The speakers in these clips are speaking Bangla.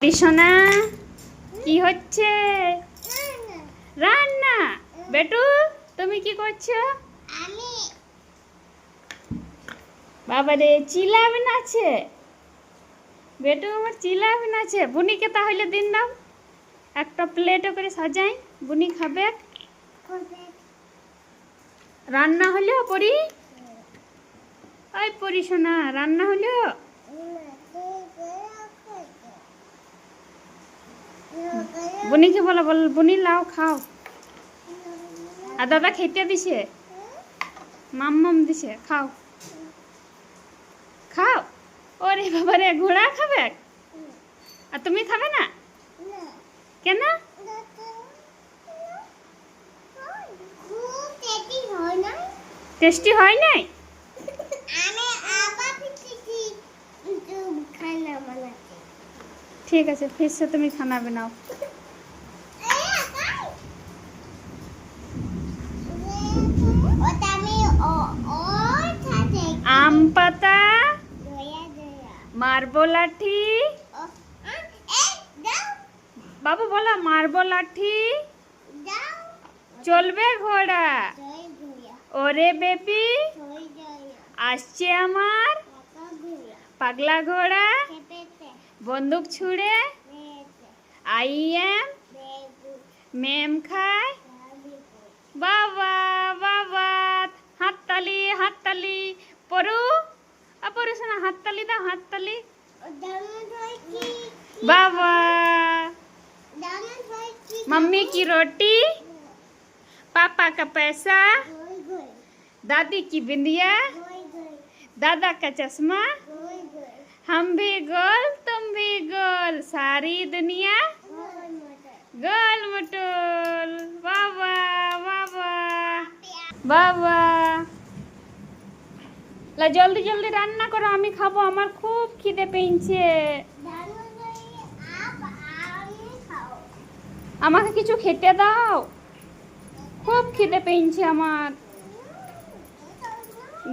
কৃষ্ণা কি হচ্ছে? রান্না। বেটু তুমি কি করছো? বাবারে চিলাবেন আছে বেটু, আমার চিলাবেন আছে। বুনিকে তাহলে দিন দাও, একটা প্লেটে করে সাজাই, বুনি খাবে। রান্না হলো পরি? ওই পরি শোনা, রান্না হলো? বুনিকে বলো, বল বুনি লাও খাও। আর দাদা খেতে দিছে, মাম্মাম দিছে, খাও খাও। ওরে বাবারে, ঘোড়া খাবে? আর তুমি খাবে না কেন? টেস্টি হয় নাই? ঠিক আছে, फिर से তুমি খানা বানাও। আম পাতা, মার্বল লাঠি, বাবু বলো মার্বল লাঠি, চলবে ঘোড়া, ওরে বেবি আসছে আমার পাগলা ঘোড়া, বন্দুক ছুড়ে আই এম মেম খায়। বাবা বাবা, হাততালি হাততালি। পড়ু পড়ু শোনা, হাততালি দাও, হাততালি। বাবা, मम्मी की रोटी, पापा का पैसा, दादी की बिंदिया, दादा का चश्मा, हम भी गोल तुम भी गोल, सारी दुनिया गोल मटोल। बाबा बाबा बाबा, ला जल्दी जल्दी রান্না করো, আমি খাবো, আমার খুব খিদে পেয়েছে। আমাকে কিছু খেতে দাও, খুব খিদে পেয়েছে আমার।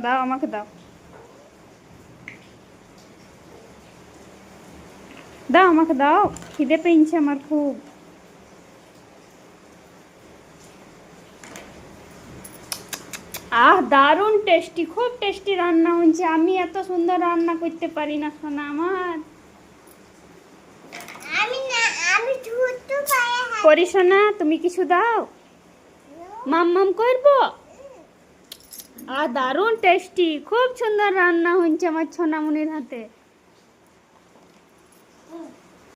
দাও, আমাকে দাও, দাও আমাকে দাও, খিদে পেয়েছে আমার খুব। দারুণ টেস্টি, খুব টেস্টি রান্না হয়েছে। আমি এত সুন্দর রান্না করতে পারি না সোনা আমার। পরি সোনা, তুমি কিছু দাও, মাম্মাম করবো। দারুণ টেস্টি, খুব সুন্দর রান্না হয়েছে আমার সোনামনির হাতে।